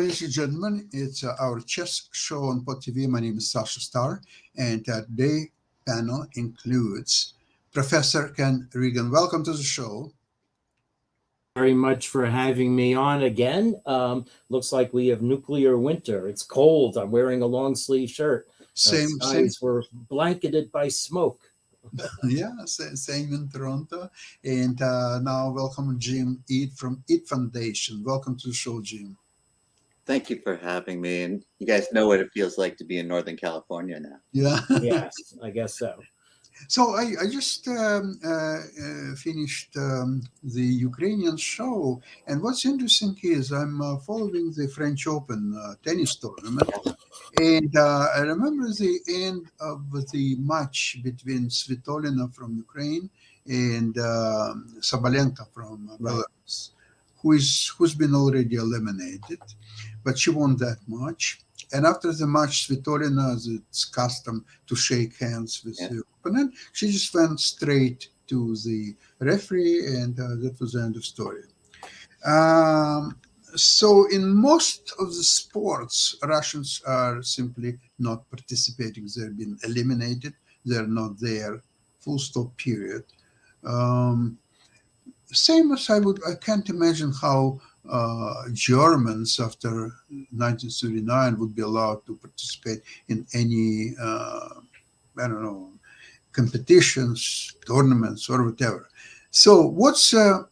ladies and gentlemen. It's our chess show on Pod TV. My name is Sasha Star, and today panel includes Professor Ken Regan. Welcome to the show. Very much for having me on again. Looks like we have nuclear winter. It's cold. I'm wearing a long sleeve shirt. Same, Skies were blanketed by smoke. yeah, same in Toronto. And now, welcome Jim Eat from Eat Foundation. Welcome to the show, Jim. Thank you for having me. And you guys know what it feels like to be in Northern California now. Yeah. Yes, I guess so. So I just finished the Ukrainian show, and what's interesting is I'm following the French Open tennis tournament, and I remember the end of the match between Svitolina from Ukraine and Sabalenka from Belarus, who's been already eliminated, but she won that match. And after the match, Svitolina, as it's custom to shake hands with the opponent, she just went straight to the referee, and that was the end of story. So in most of the sports, Russians are simply not participating. They've been eliminated. They're not there. Full stop. Period. Same as I can't imagine how Germans after 1939 would be allowed to participate in any, I don't know, competitions, tournaments, or whatever. So, what's the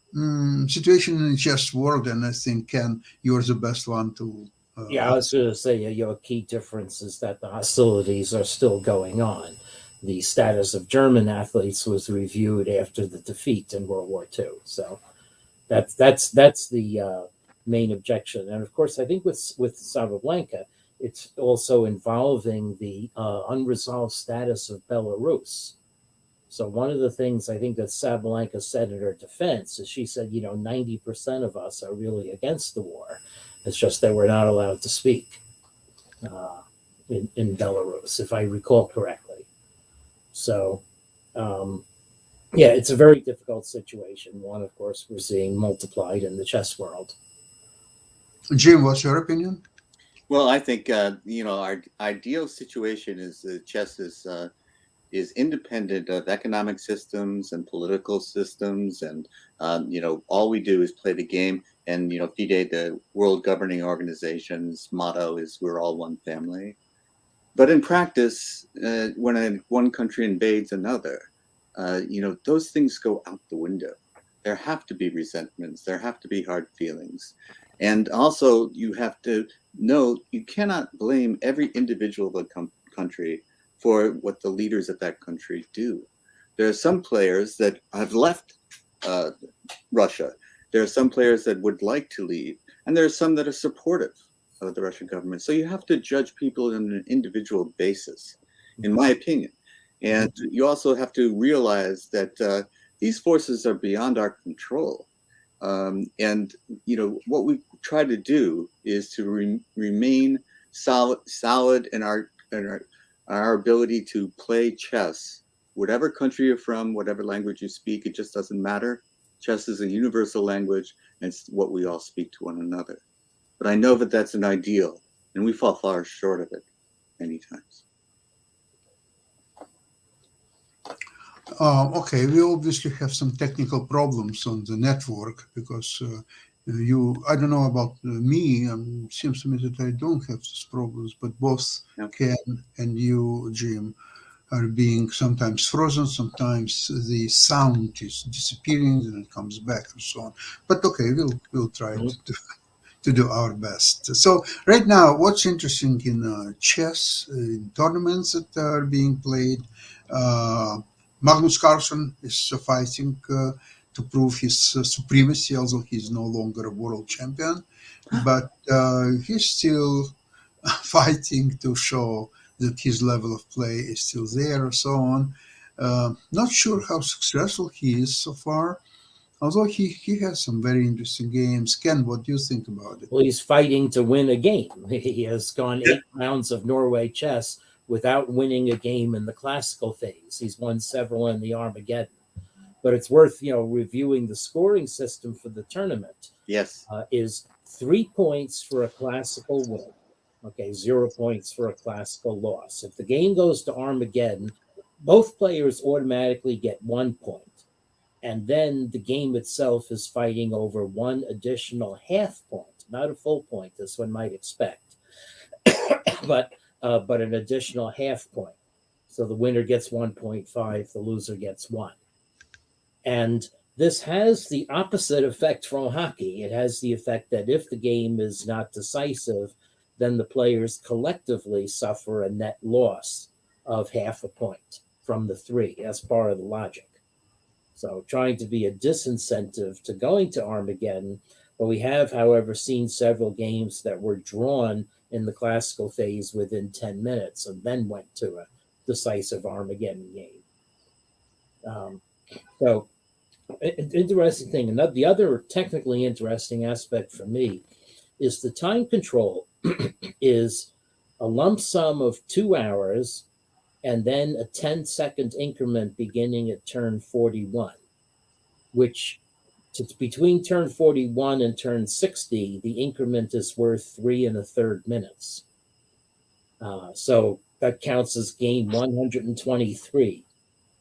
situation in the chess world? And I think, Ken, you're the best one to. Yeah, I was going to say your key difference is that the hostilities are still going on. The status of German athletes was reviewed after the defeat in World War II. So that's the main objection. And of course, I think with Sabalenka, it's also involving the unresolved status of Belarus. So one of the things I think that Sabalenka said in her defense is she said, 90% of us are really against the war. It's just that we're not allowed to speak in Belarus, if I recall correctly. So, it's a very difficult situation. One, of course, we're seeing multiplied in the chess world. Jim, what's your opinion? Well, I think our ideal situation is that chess is independent of economic systems and political systems, and all we do is play the game. And FIDE, the World Governing Organization's motto is "We're all one family." But in practice, when one country invades another, those things go out the window. There have to be resentments. There have to be hard feelings. And also, you have to know you cannot blame every individual of a country for what the leaders of that country do. There are some players that have left Russia. There are some players that would like to leave. And there are some that are supportive of the Russian government. So you have to judge people on an individual basis, in my opinion. And you also have to realize that these forces are beyond our control. And what we try to do is to remain solid in our ability to play chess. Whatever country you're from, whatever language you speak, it just doesn't matter. Chess is a universal language, and it's what we all speak to one another. But I know that that's an ideal, and we fall far short of it many times. Okay, we obviously have some technical problems on the network because I don't know about me, seems to me that I don't have these problems, but both Ken and you, Jim, are being sometimes frozen, sometimes the sound is disappearing and it comes back and so on. But okay, we'll try to do our best. So right now, what's interesting in chess, in tournaments that are being played, Magnus Carlsen is fighting to prove his supremacy, although he's no longer a world champion. But he's still fighting to show that his level of play is still there and so on. Not sure how successful he is so far, although he has some very interesting games. Ken, what do you think about it? Well, he's fighting to win a game. He has gone 8 rounds of Norway chess without winning a game in the classical phase. He's won several in the Armageddon. But it's worth, reviewing the scoring system for the tournament. Yes. Is 3 points for a classical win. Okay, 0 points for a classical loss. If the game goes to Armageddon, both players automatically get 1 point. And then the game itself is fighting over one additional half point, not a full point, as one might expect, but an additional half point. So the winner gets 1.5, the loser gets 1. And this has the opposite effect from hockey. It has the effect that if the game is not decisive, then the players collectively suffer a net loss of half a point from the 3. That's part of the logic. So trying to be a disincentive to going to Armageddon. But we have, however, seen several games that were drawn in the classical phase within 10 minutes and then went to a decisive Armageddon game. So interesting thing. And the other technically interesting aspect for me is the time control is a lump sum of 2 hours and then a 10-second increment beginning at turn 41, which between turn 41 and turn 60, the increment is worth 3 1/3 minutes. So that counts as game 123,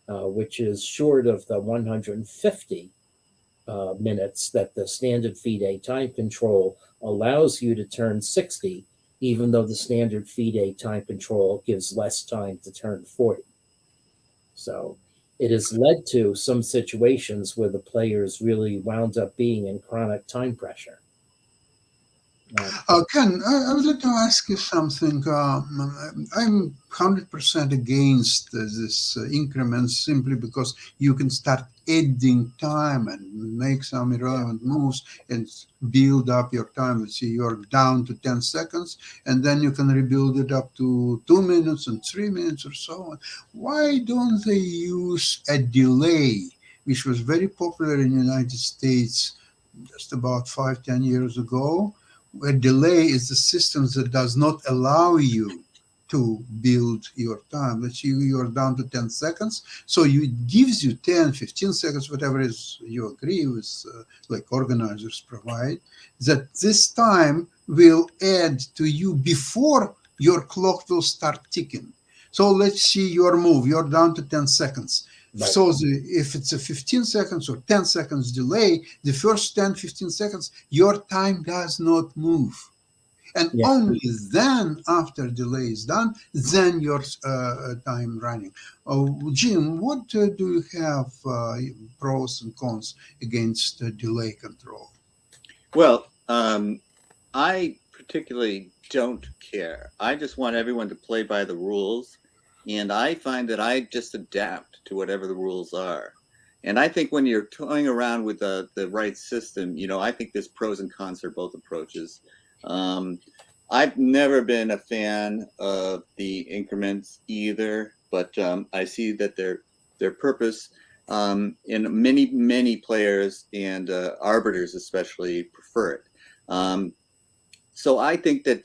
which is short of the 150 minutes that the standard FIDE time control allows you to turn 60, even though the standard FIDE time control gives less time to turn 40. So it has led to some situations where the players really wound up being in chronic time pressure. Ken, I would like to ask you something. I'm 100% against this increment simply because you can start adding time and make some irrelevant moves and build up your time. Let's see, you're down to 10 seconds, and then you can rebuild it up to 2 minutes and 3 minutes or so on. Why don't they use a delay, which was very popular in the United States just about 5-10 years ago? A delay is the system that does not allow you to build your time. Let's say you're down to 10 seconds. So it gives you 10, 15 seconds, whatever is you agree with, like organizers provide, that this time will add to you before your clock will start ticking. So let's see your move. You're down to 10 seconds. Right. So if it's a 15 seconds or 10 seconds delay, the first 10, 15 seconds, your time does not move. And only then, after delay is done, then your time running. Jim, what do you have pros and cons against delay control? Well, I particularly don't care. I just want everyone to play by the rules. And I find that I just adapt to whatever the rules are. And I think when you're toying around with the right system, I think there's pros and cons for both approaches. I've never been a fan of the increments either, but I see that their purpose and many players and arbiters especially prefer it. So I think that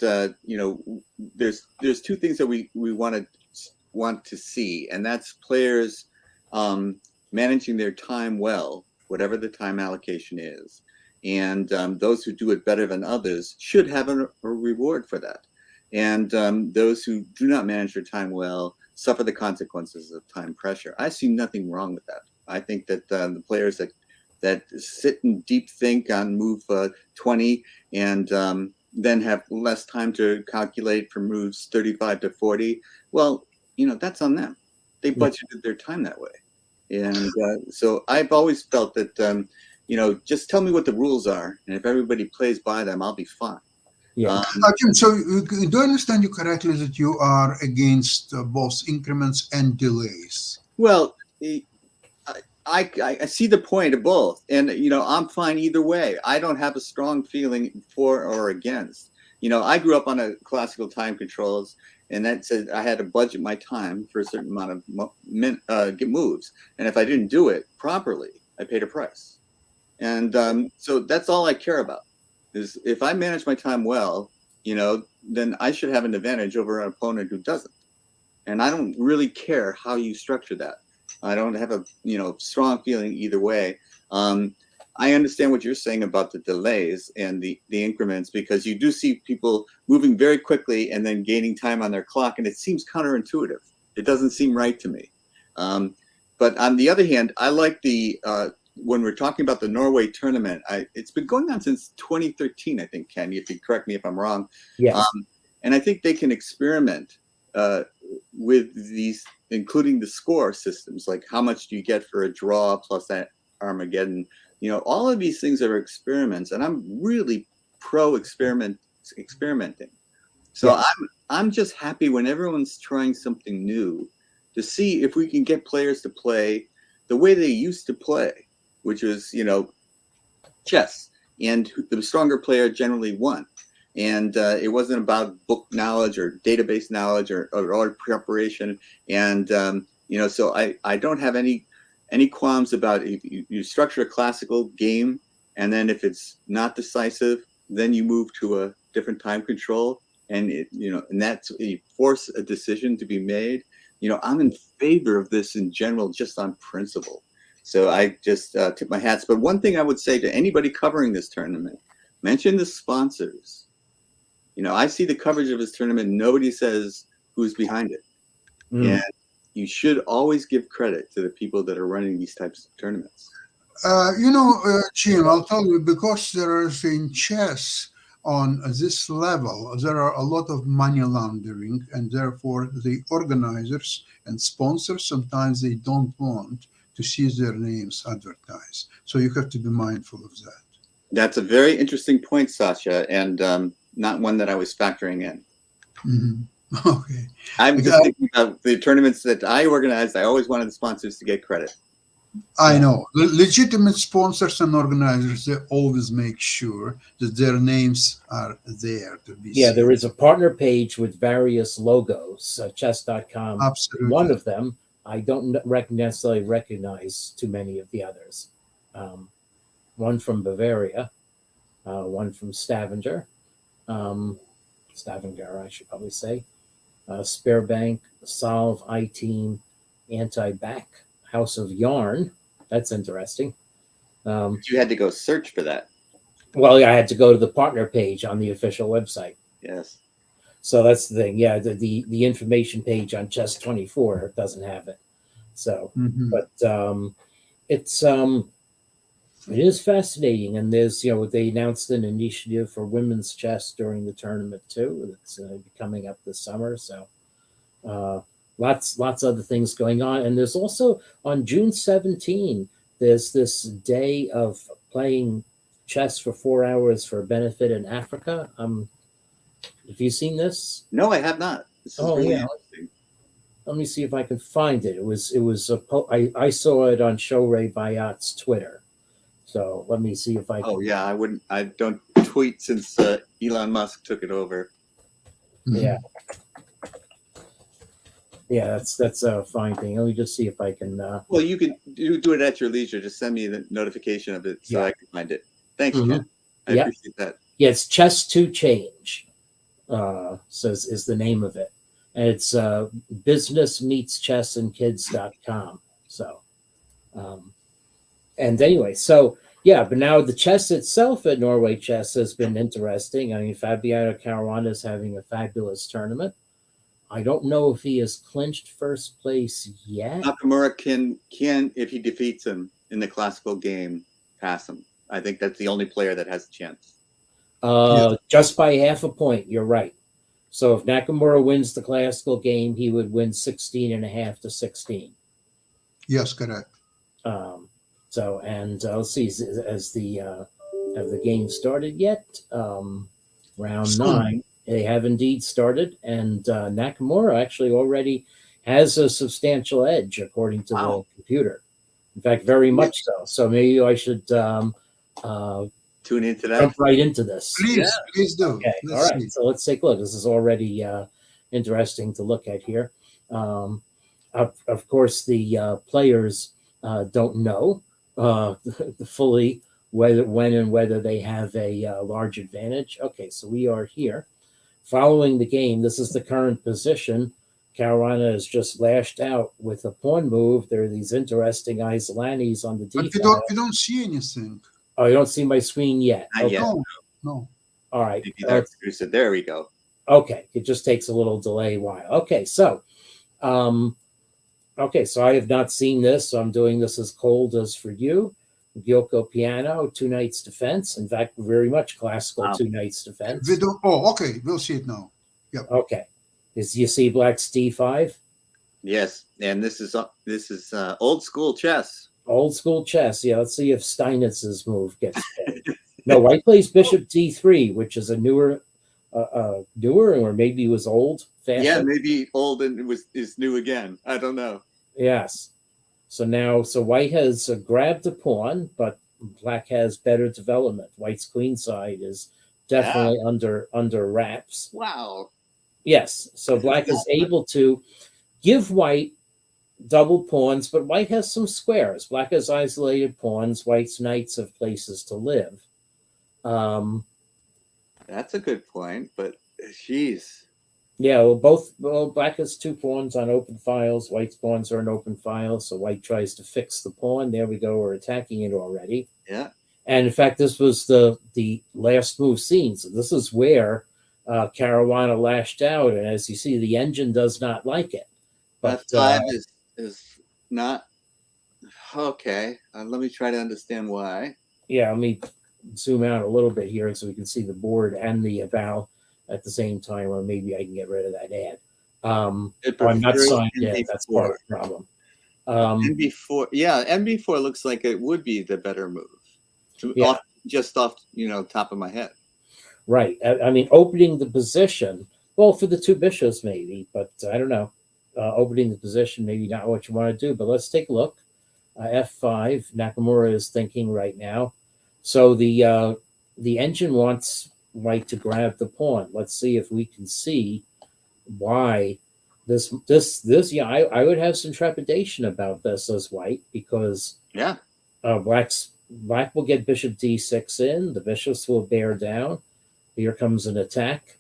there's two things that we want to see, and that's players managing their time well, whatever the time allocation is, and those who do it better than others should have a reward for that, and those who do not manage their time well suffer the consequences of time pressure. I see nothing wrong with that. I think that the players that sit and deep think on move 20 and then have less time to calculate for moves 35 to 40, well, that's on them. They budgeted their time that way. And so I've always felt that, just tell me what the rules are. And if everybody plays by them, I'll be fine. Yeah. So do I understand you correctly that you are against both increments and delays? Well, I see the point of both. And, I'm fine either way. I don't have a strong feeling for or against. I grew up on a classical time controls, and that said I had to budget my time for a certain amount of moves. And if I didn't do it properly, I paid a price. And so that's all I care about, is if I manage my time well, then I should have an advantage over an opponent who doesn't. And I don't really care how you structure that. I don't have a strong feeling either way. I understand what you're saying about the delays and the increments, because you do see people moving very quickly and then gaining time on their clock, and it seems counterintuitive. It doesn't seem right to me. But on the other hand, I like the when we're talking about the Norway tournament, it's been going on since 2013, I think, Ken, if you correct me if I'm wrong. Yes. And I think they can experiment with these, including the score systems, like how much do you get for a draw plus that Armageddon. You know, all of these things are experiments, and I'm really pro experimenting. So Yeah. I'm just happy when everyone's trying something new to see if we can get players to play the way they used to play, which was, you know, chess, and the stronger player generally won. And it wasn't about book knowledge or database knowledge or preparation. And you know, so I don't have any qualms about if you structure a classical game, and then if it's not decisive, then you move to a different time control, and you know, and that's you force a decision to be made. You know, I'm in favor of this in general, just on principle. So I just tip my hats. But one thing I would say to anybody covering this tournament: mention the sponsors. You know, I see the coverage of this tournament. Nobody says who's behind it, and you should always give credit to the people that are running these types of tournaments. You know, Jim, I'll tell you, because there is in chess on this level, there are a lot of money laundering, and therefore the organizers and sponsors, sometimes they don't want to see their names advertised. So you have to be mindful of that. That's a very interesting point, Sasha, and not one that I was factoring in. Mm-hmm. Okay. I'm just thinking about the tournaments that I organized. I always wanted the sponsors to get credit. I know. The legitimate sponsors and organizers, they always make sure that their names are there to be Yeah, seen. there is a partner page with various logos, chess.com. Absolutely. One of them, I don't necessarily recognize too many of the others. One from Bavaria, one from Stavanger, I should probably say, Sparebank, Solve, iTeam, Anti-Back, House of Yarn. That's interesting. You had to go search for that. Well, I had to go to the partner page on the official website. Yes. So that's the thing. Yeah, the information page on Chess24 doesn't have it. So, but it is fascinating, and there's, you know, they announced an initiative for women's chess during the tournament too. It's coming up this summer. So, lots of other things going on, and there's also on June 17 there's this day of playing chess for 4 hours for benefit in Africa. Have you seen this? No, I have not. This is really interesting. Let me see if I can find it. I saw it on Shohreh Bayat's Twitter. So let me see if I can. Oh yeah, I don't tweet since Elon Musk took it over. Yeah. Yeah, that's a fine thing. Let me just see if I can. Well, you can do it at your leisure. Just send me the notification of it so I can find it. Thanks, Ken. I appreciate that. Yeah, it's Chess to Change. Is the name of it, and it's businessmeetschessandkids.com. So, and anyway, so yeah, but now the chess itself at Norway Chess has been interesting. I mean, Fabiano Caruana is having a fabulous tournament. I don't know if he has clinched first place yet. Nakamura can, if he defeats him in the classical game, pass him. I think that's the only player that has a chance. Just by half a point, you're right. So if Nakamura wins the classical game, he would win 16.5 to 16. Yes, correct. Let's see, have the game started yet? Round Soon. 9. They have indeed started, and Nakamura actually already has a substantial edge according to the computer. In fact, very much so. So maybe I should tune into that. jump right into this. Please do. Okay, all right. So let's take a look. This is already interesting to look at here. Of course, the players don't know fully whether they have a large advantage. Okay, so we are here. Following the game, this is the current position. Caruana has just lashed out with a pawn move. There are these interesting Isolanis on the d But we don't see anything. Oh, you don't see my screen yet. Not Okay. yet. No, no. All right. Maybe that's so there we go. Okay. It just takes a little delay while. Okay. So, I have not seen this. So I'm doing this as cold as for you. Gyoko piano, 2 Knights defense. In fact, very much classical Wow. 2 Knights defense. We don't, oh, okay. We'll see it now. Okay. You see Black's D5? Yes, and this is old school chess. Old school chess. Yeah, let's see if Steinitz's move gets played. No, White plays Bishop D3, which is a newer or maybe was old fashion. Yeah, maybe old and is new again. I don't know. Yes. So White has grabbed a pawn, but Black has better development. White's queen side is definitely under wraps. Wow. Yes. So Black is able to give White double pawns, but White has some squares. Black has isolated pawns. White's knights have places to live. That's a good point, but geez. Yeah, Black has 2 pawns on open files. White's pawns are in open files, so White tries to fix the pawn. There we go. We're attacking it already. Yeah. And in fact, this was the last move seen. So this is where Caruana lashed out, and as you see, the engine does not like it. But F5 is not okay. Let me try to understand why. yeah, let me zoom out a little bit here so we can see the board and the eval at the same time, or maybe I can get rid of that ad. I'm not signed in. That's part of the problem. NB4, yeah, NB4 looks like it would be the better move. Yeah. Just off, top of my head. Right. I mean, opening the position, well, for the 2 bishops maybe, but I don't know. Opening the position, maybe not what you want to do, but let's take a look. F5, Nakamura is thinking right now. So the engine wants White to grab the pawn. Let's see if we can see why this yeah, I would have some trepidation about this as White, because Yeah. Black will get Bishop D6 in, the bishops will bear down. Here comes an attack.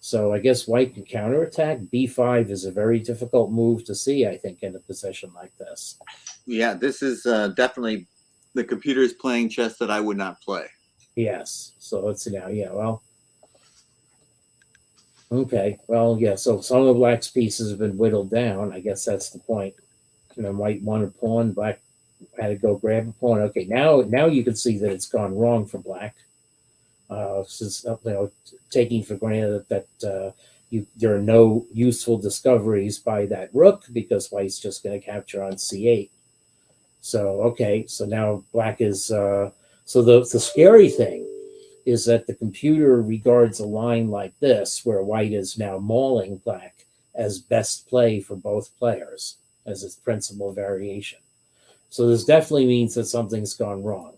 So I guess White can counterattack. B5 is a very difficult move to see, I think, in a position like this. Yeah, this is definitely the computer is playing chess that I would not play. Yes. So let's see now. Yeah, well. Okay. Well, yeah. So some of Black's pieces have been whittled down. I guess that's the point. And then White won a pawn. Black had to go grab a pawn. Okay. Now you can see that it's gone wrong for Black. Since taking for granted that there are no useful discoveries by that rook, because White's just going to capture on C8. So okay. So now Black is. So the scary thing is that the computer regards a line like this, where White is now mauling Black, as best play for both players, as its principal variation. So this definitely means that something's gone wrong.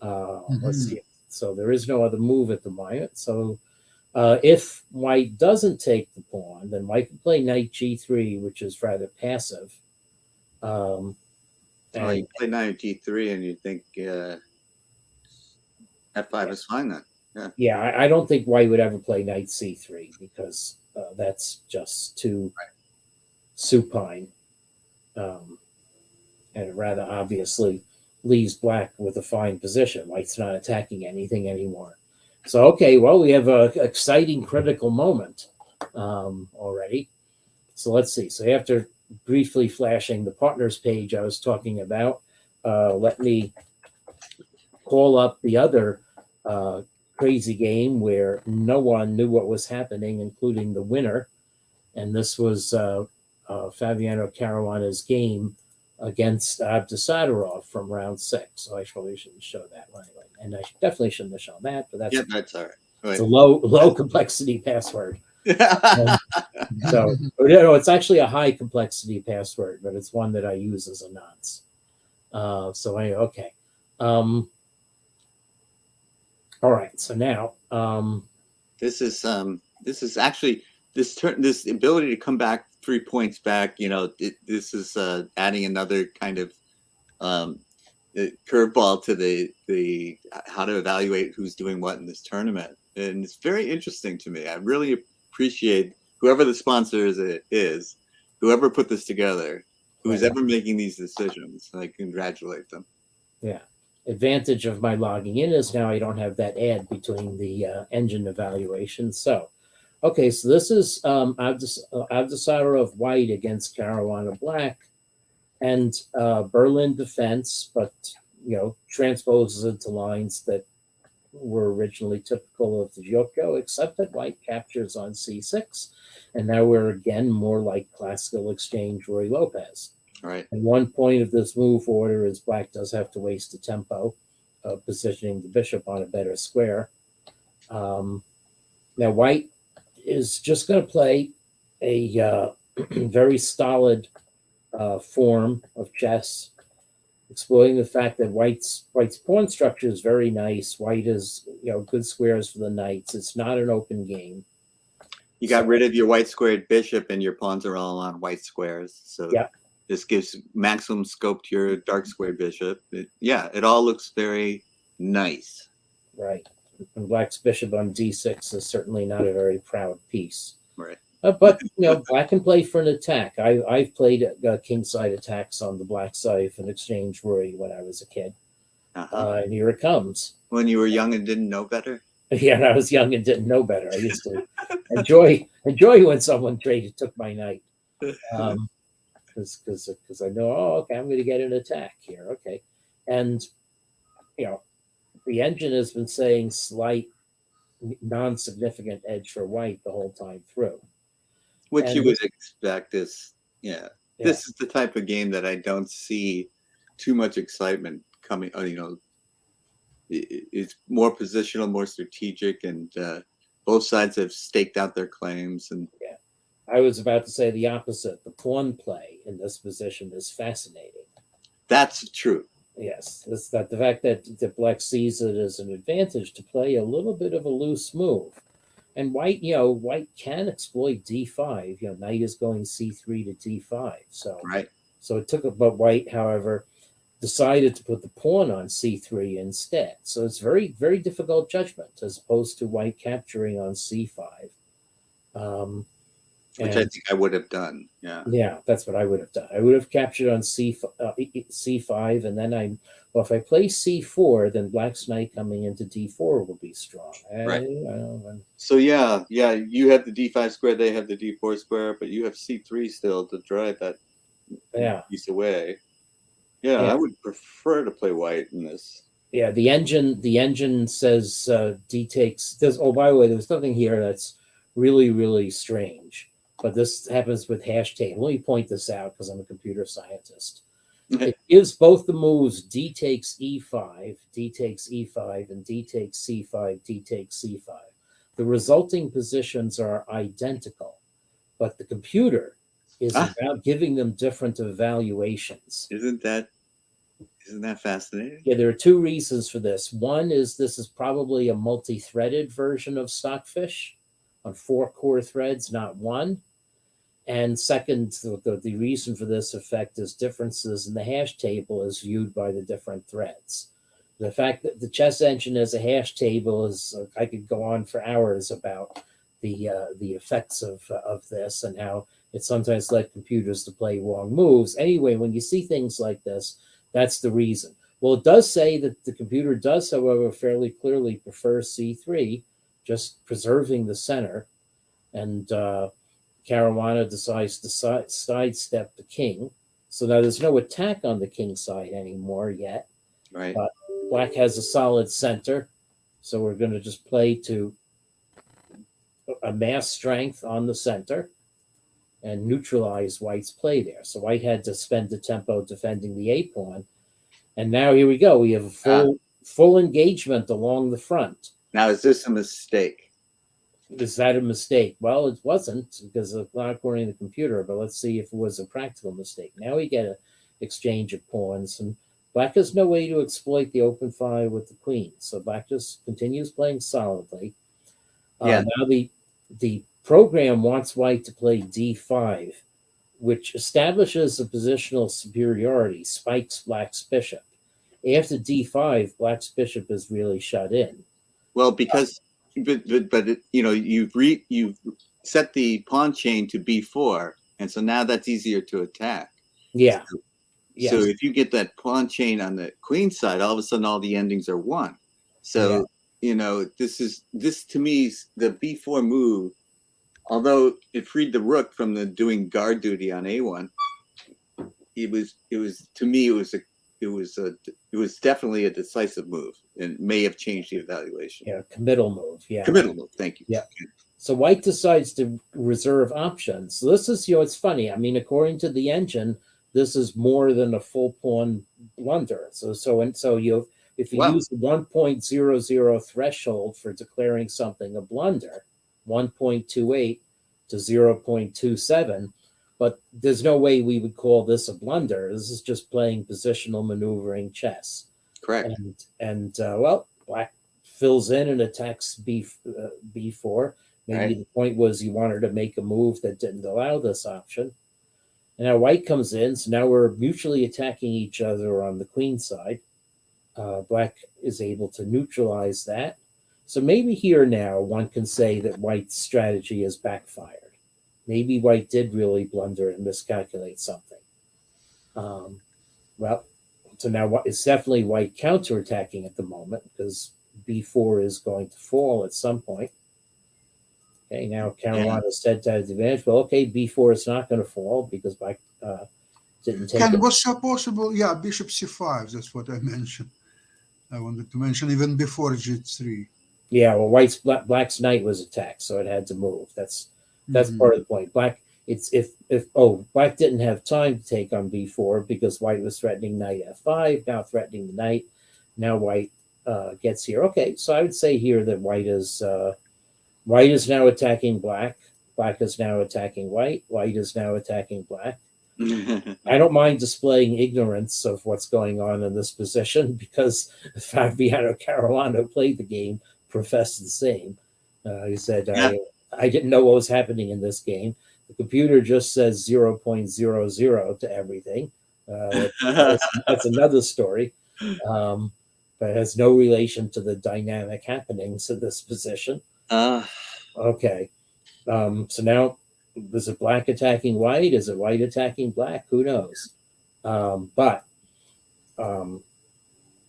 Let's see. So there is no other move at the moment. So if White doesn't take the pawn, then White can play Knight G3, which is rather passive. You play Knight G3 and you think F5 is fine then. Yeah, I don't think White would ever play Knight C3, because that's just too supine. And it rather obviously leaves Black with a fine position. White's not attacking anything anymore. So, okay, well, we have an exciting critical moment already. So let's see. So after briefly flashing the partners page I was talking about, let me call up the other crazy game where no one knew what was happening, including the winner. And this was Fabiano Caruana's game against Abdusadarov from round 6. So I probably shouldn't show that one anyway. And I definitely shouldn't have shown that, but that's all right. It's a low complexity password. So it's actually a high complexity password, but it's one that I use as a nonce. So anyway, okay. All right. So now this is actually this ability to come back 3 points back. This is adding another kind of curveball to the how to evaluate who's doing what in this tournament, and it's very interesting to me. I really appreciate whoever the sponsor is, whoever put this together, who's ever making these decisions. I congratulate them. Yeah. advantage of my logging in is now I don't have that add between the engine evaluation. So, okay, so this is Abdesaro of white against Caruana black, and Berlin defense, but transposes into lines that were originally typical of the Giotto, except that white captures on c6, and now we're again more like classical exchange Ruy Lopez. Right. And one point of this move order is black does have to waste a tempo positioning the bishop on a better square. Now white is just going to play a very stolid form of chess, exploiting the fact that white's pawn structure is very nice. White is good squares for the knights. It's not an open game. You got rid of your white squared bishop, and your pawns are all on white squares. So yeah, this gives maximum scope to your dark squared bishop. It all looks very nice. Right. And black's bishop on d6 is certainly not a very proud piece. Right. But black can play for an attack. I've played kingside attacks on the black side of an exchange Ruy when I was a kid. And here it comes. When you were young and didn't know better? Yeah, I was young and didn't know better. I used to enjoy when someone took my knight. Because I know, okay, I'm going to get an attack here. Okay. And, the engine has been saying slight, non-significant edge for white the whole time through. Which you would expect is, this is the type of game that I don't see too much excitement coming. It's more positional, more strategic, and both sides have staked out their claims. And I was about to say the opposite. The pawn play in this position is fascinating. That's true. Yes, it's that the fact that black sees it as an advantage to play a little bit of a loose move. And white, white can exploit d5. Knight is going c3 to d5. So right. So it took, but white, however, decided to put the pawn on c3 instead. So it's very, very difficult judgment as opposed to white capturing on c5. Which I think I would have done. Yeah. Yeah, that's what I would have done. I would have captured on c5, and then if I play c4, then black's knight coming into d4 will be strong. Right. So you have the d5 square, they have the d4 square, but you have c3 still to drive that piece away. Yeah, I would prefer to play white in this. Yeah, the engine says d takes. Oh, by the way, there's something here that's really, really strange. But this happens with hash table. Let me point this out because I'm a computer scientist. It gives both the moves d takes e5, d takes e5, and d takes c5, d takes c5. The resulting positions are identical, but the computer is about giving them different evaluations. Isn't that fascinating? Yeah, there are two reasons for this. One is this is probably a multi-threaded version of Stockfish on 4 core threads, not one. And second, the reason for this effect is differences in the hash table as viewed by the different threads. The fact that the chess engine as a hash table is, I could go on for hours about the effects of this and how it sometimes led computers to play wrong moves. Anyway, when you see things like this, that's the reason. Well, it does say that the computer does, however, fairly clearly prefer c3, just preserving the center, and Caruana decides to sidestep the king. So now there's no attack on the king side anymore yet. Right. But black has a solid center. So we're going to just play to amass strength on the center and neutralize white's play there. So white had to spend the tempo defending the a pawn. And now here we go. We have a full engagement along the front. Now, is this a mistake? Is that a mistake? Well, it wasn't because it's not according to the computer, but let's see if it was a practical mistake. Now we get an exchange of pawns, and black has no way to exploit the open file with the queen. So black just continues playing solidly. Now the program wants white to play d5, which establishes a positional superiority, spikes black's bishop. After d5, black's bishop is really shut in. Well, because but you've set the pawn chain to b4, and so now that's easier to attack. Yeah. Yes. So if you get that pawn chain on the queen side, all of a sudden all the endings are one. So this to me, the b4 move, although it freed the rook from the doing guard duty on a1, it was to me it was definitely a decisive move and may have changed the evaluation. Yeah, committal move. Yeah. Committal move. Thank you. Yeah. So white decides to reserve options. So this is, it's funny. I mean, according to the engine, this is more than a full pawn blunder. So if you use the 1.00 threshold for declaring something a blunder, 1.28 to 0.27, but there's no way we would call this a blunder. This is just playing positional maneuvering chess. Correct. And black fills in and attacks b4. Maybe the point was you wanted to make a move that didn't allow this option. And now white comes in, so now we're mutually attacking each other on the queen side. Black is able to neutralize that. So maybe here now one can say that white's strategy has backfired. Maybe white did really blunder and miscalculate something. So now it's definitely white counterattacking at the moment because b4 is going to fall at some point. Okay, now Caruana said to have the advantage. Well, okay, b4 is not going to fall because black didn't take it. Was possible? Yeah, bishop c5. That's what I mentioned. I wanted to mention even before g3. Yeah, well, black's knight was attacked, so it had to move. That's part of the point. Black, black didn't have time to take on b4 because white was threatening knight f5, now threatening the knight. Now white gets here. Okay, so I would say here that white is now attacking black. Black is now attacking white. White is now attacking black. I don't mind displaying ignorance of what's going on in this position because Fabiano Caruana played the game, professed the same. He said, I didn't know what was happening in this game. The computer just says 0.00 to everything. That's another story, but it has no relation to the dynamic happenings of this position. Okay. So now, is it black attacking white? Is it white attacking black? Who knows?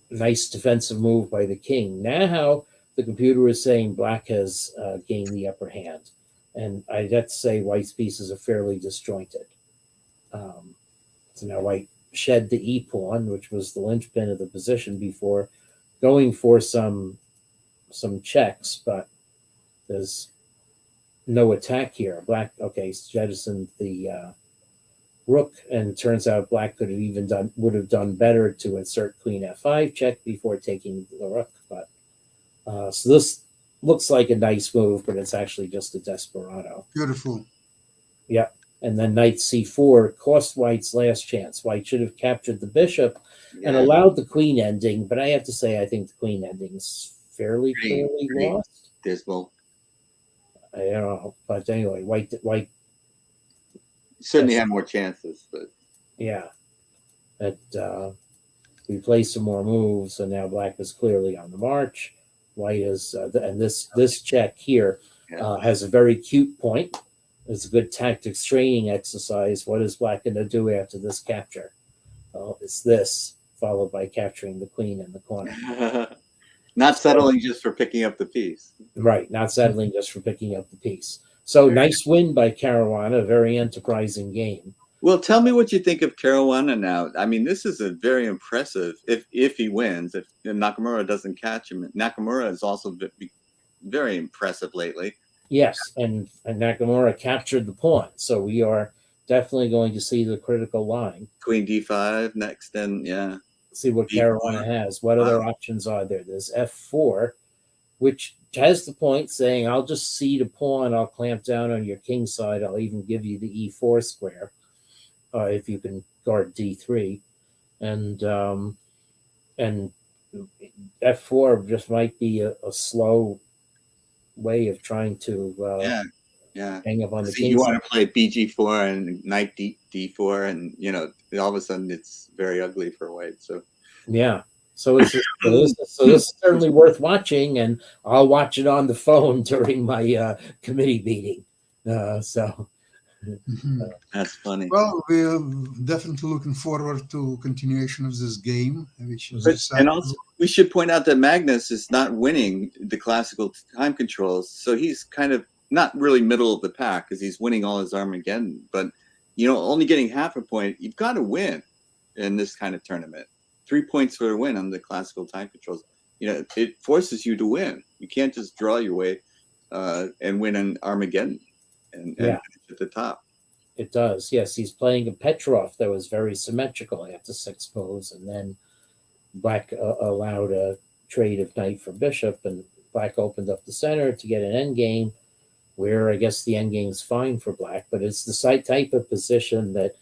Nice defensive move by the king. Now the computer is saying black has gained the upper hand. And I'd have to say white's pieces are fairly disjointed. So now white shed the e-pawn, which was the linchpin of the position before, going for some checks, but there's no attack here. Black, jettisoned the rook, and it turns out black would have done better to insert queen f5 check before taking the rook. But so this looks like a nice move, but it's actually just a desperado. Beautiful. Yeah. And then knight c4 cost white's last chance. White should have captured the bishop and allowed the queen ending, but I have to say I think the queen ending is fairly lost. Dismal. I don't know, but anyway, white certainly had more chances, but yeah. But we play some more moves, and now black is clearly on the march. White is, and this check here has a very cute point. It's a good tactics training exercise. What is black going to do after this capture? Well, it's this, followed by capturing the queen in the corner. Not settling just for picking up the piece. Right, not settling just for picking up the piece. So nice win by Caruana, very enterprising game. Well, tell me what you think of Caruana now. I mean, this is a very impressive, if he wins, if Nakamura doesn't catch him. Nakamura is also very impressive lately. Yes, and Nakamura captured the pawn. So we are definitely going to see the critical line. Queen d5 next, and see what Caruana has. What other options are there? There's f4, which has the point saying, I'll just cede a pawn, I'll clamp down on your king side, I'll even give you the e4 square if you can guard d3. And f4 just might be a slow way of trying to hang up on the king. You want to play bg4 and knight d4, and all of a sudden it's very ugly for white. So so this is certainly worth watching, and I'll watch it on the phone during my committee meeting. So Mhm. That's funny. Well, we're definitely looking forward to continuation of this game, which is But decided. and also we should point out that Magnus is not winning the classical time controls, so he's kind of not really middle of the pack because he's winning all his Armageddon. But only getting half a point, you've got to win in this kind of tournament. 3 points for a win on the classical time controls. It forces you to win. You can't just draw your way and win an Armageddon and Yeah. finish at the top. It does. Yes, he's playing a Petrov that was very symmetrical after 6 moves, and then Black allowed a trade of knight for bishop, and Black opened up the center to get an endgame, where I guess the endgame is fine for Black, but it's the type of position that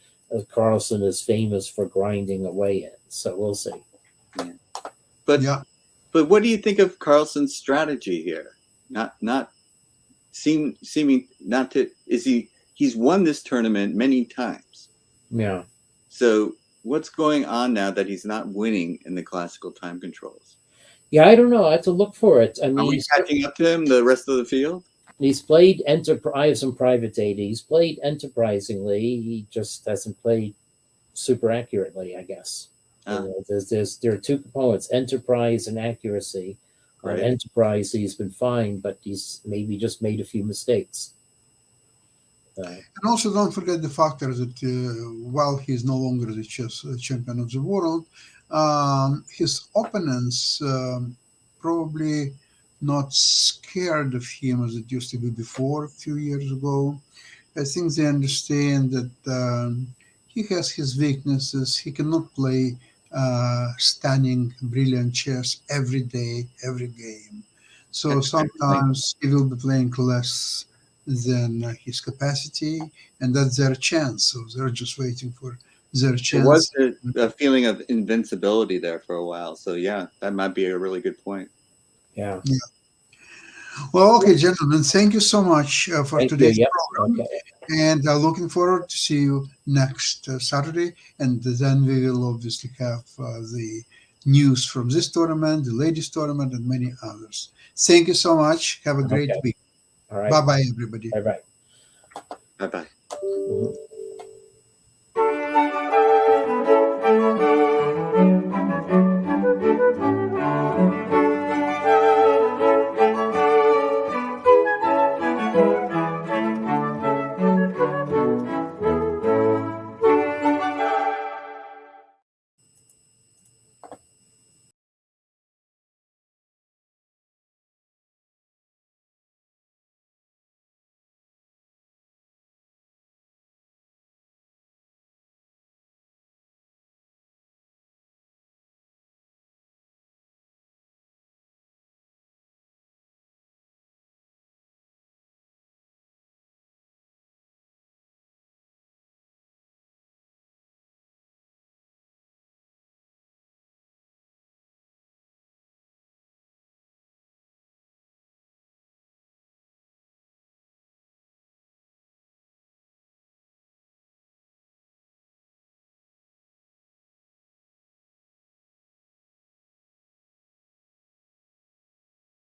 Carlsen is famous for grinding away in. So we'll see. But Yeah. But what do you think of Carlsen's strategy here? Seeming not to he's won this tournament many times. Yeah. So what's going on now that he's not winning in the classical time controls? Yeah, I don't know. I have to look for it. I Are mean, we catching up to him the rest of the field? he's played I have some private data. He's played enterprisingly. He just hasn't played super accurately, I guess. There are two components: enterprise and accuracy. Right. On enterprise, he's been fine, but he's maybe just made a few mistakes. And also, don't forget the factor that while he's no longer the chess champion of the world, his opponents probably not scared of him as it used to be before a few years ago. I think they understand that he has his weaknesses. He cannot play stunning, brilliant chess every day, every game. So That's a good point. sometimes he will be playing less than his capacity, and that's their chance. So they're just waiting for their There chance. was a feeling of invincibility there for a while. So yeah, that might be a really good point. Yeah. Well, okay, gentlemen, thank you so much for Thank you. today's Yep. program. Okay. And looking forward to see you next Saturday. And then we will obviously have the news from this tournament, the ladies tournament, and many others. Thank you so much. Have a great Okay. week. All right. Bye-bye, everybody. Bye bye. Bye bye. Mhm.